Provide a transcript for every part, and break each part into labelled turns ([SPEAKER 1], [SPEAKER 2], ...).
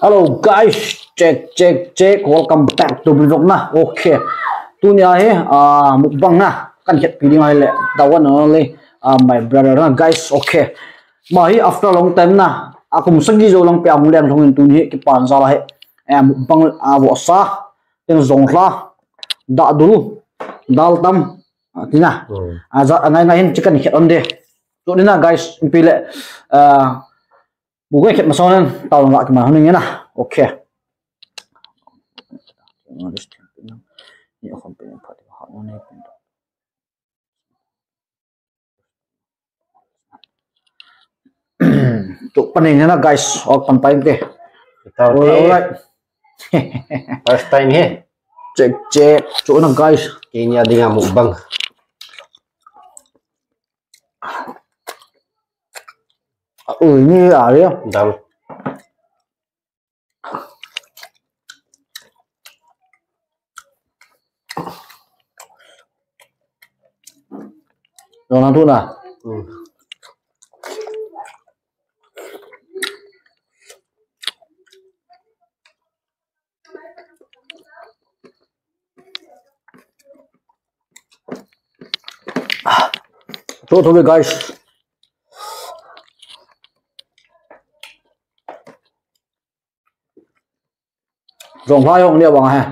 [SPEAKER 1] Hello guys, check. Welcome back to vlog na. Okay. Tu ni ay mukbang na. Kan chat piling ay le. Tawan only my brother na guys. Okay. Mahi after long time na. Aku musagi jo lang pe ang leng thongin tu ni ki pan sa la he. Mukbang wo sa ten zong la. Da dulu. Dal tam. Tina. Aza ngai hin chicken chat on de. Tu ni na guys, pile bukan ket masalan tahu nggak kemana ni na. Okay. Tuk paning na guys, og pampain ke. Alright.
[SPEAKER 2] First time here.
[SPEAKER 1] Check. Tuk na guys.
[SPEAKER 2] Kenya dengan mukbang.
[SPEAKER 1] Ini ya.
[SPEAKER 2] Dal.
[SPEAKER 1] Jangan tu lah. Tu guys. Rong hoa hong dia bang ha.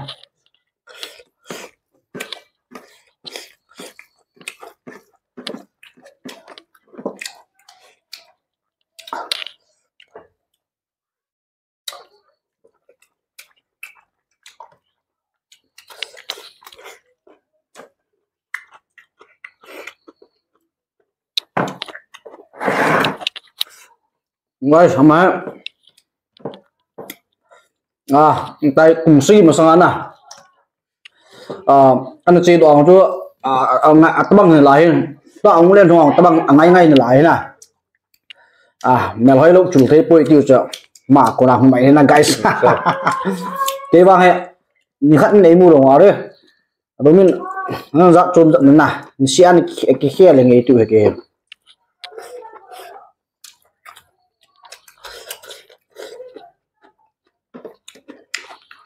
[SPEAKER 1] Guys, sama tay cùng si mà sang ana anh chị đoàn cho tabang này lại đó ông lên trong tabang ngay lại nè mẹ hỏi lúc chủ thế bôi tiêu trợ mà còn làm mày là guys thế vang hệ ni khăn này mua đồ đấy đối mình nó dắt trôn giận nè xe ăn cái khe là nghề tiêu cái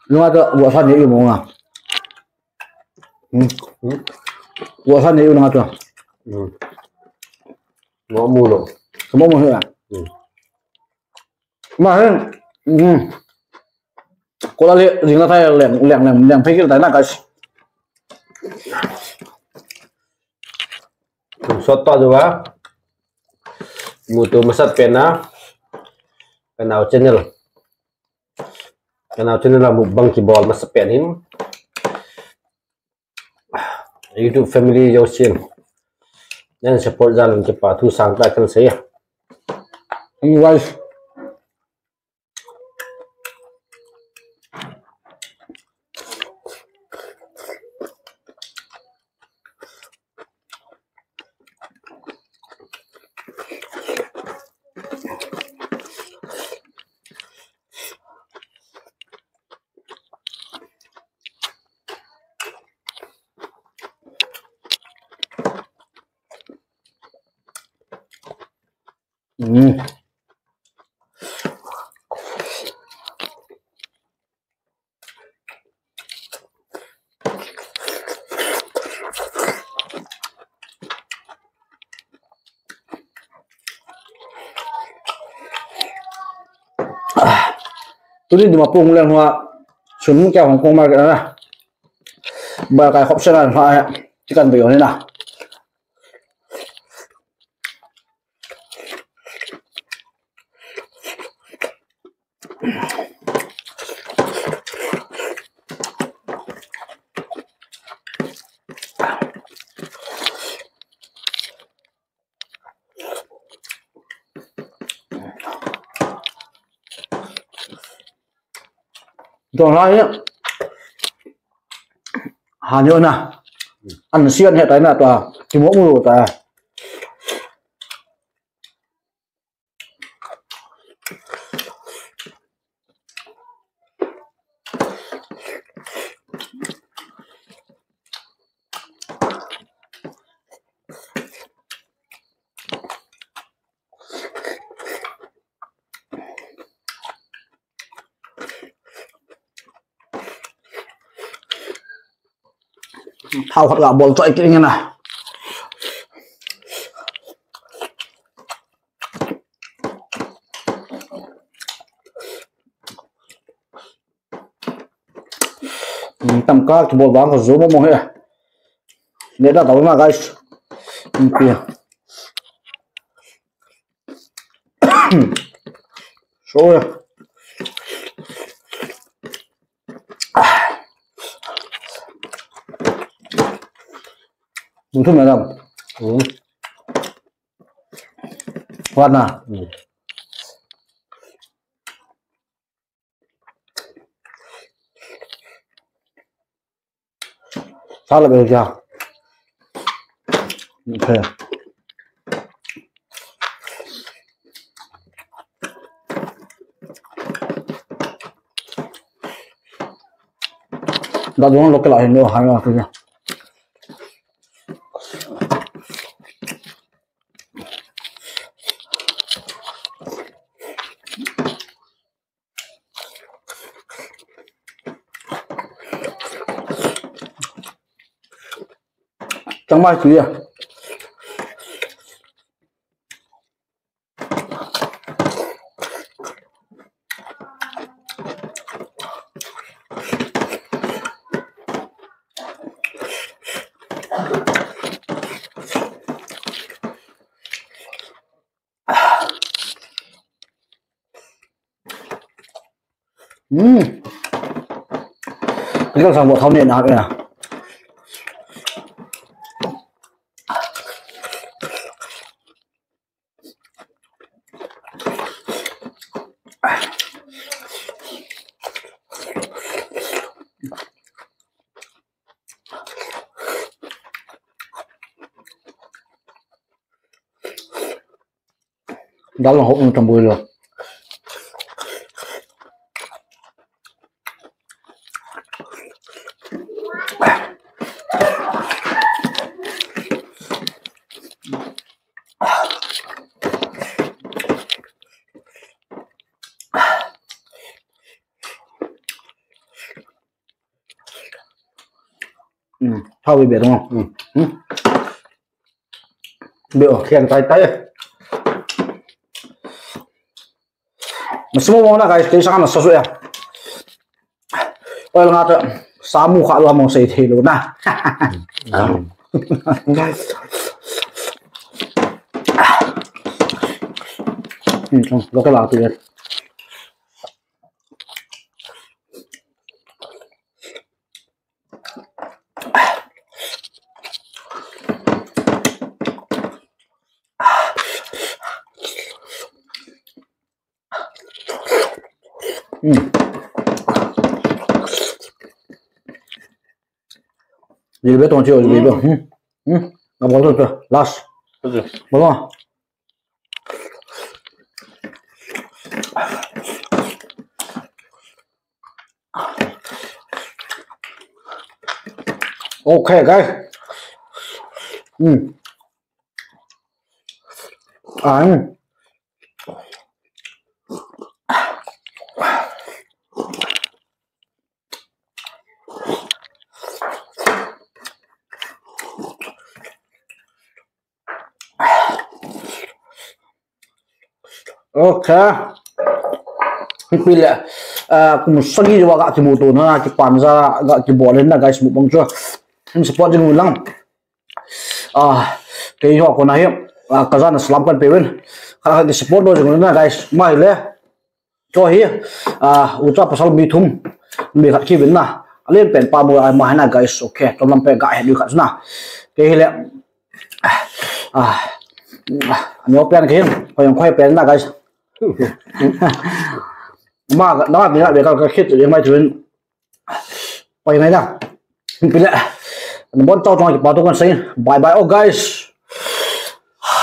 [SPEAKER 1] 另外个我看你有没啊？我看你有那个。
[SPEAKER 2] 我mua rồi.
[SPEAKER 1] 什么东西啊？mà cô ta liền ra thay lẹm phê cái này là cái
[SPEAKER 2] Soto juga. Mutu masat pena. Kanal channel. Kanal channel là mukbang kibol masat penin. YouTube family Yosin. Nên support jalan cepat tu sangka kan saya.
[SPEAKER 1] Guys. Tôi đi mà pung lên hoa xuống kẹo Hồng Kông market đó nè và cái hộp xe này hoa chỉ cần biểu thế nào còn lại nhá Hà Nhơn nè ăn xiên hiện tại là tòa thì mỗi người tòa thao hot gà bol cho cái này tầm cao thì bol vàng có zoom mong hết để đã tao mà guys kia rồi đúng không madam warna salah bekerja okay đã đúng lúc cái loại hình nữa hay là cái gì chẳng may gì à cái con sản bộ thao niệm nào đây nào đó là hộp trong bùi rồi thao bị biệt đúng không biểu khen tay tay mà semua mau nak guys cái sang là sao vậy ôi là ngắt sa mu khá là mong xây thì luôn na lo cái nào thì gì biết toàn chiều gì biết nó bỏ rồi last đúng không ok guys ok pili cũng sagi juga gak cimutu na ki panza gak ki bolen na guys mubang cho support jeng ulang cái họ còn này kazan slam kan pewen kalau di support do jeng na guys mai le cho hi uca pasal bithum mi khat ki win na alen pen pa mo mai na guys ok tom lam pe ga he du khat na cái le anh nhớ pen cái hồi khoai pen na guys mà nó bị lại cái khít thì mai chuyện quay này nào bây giờ nó muốn cho cái bảo tôi con xây bye bye oh guys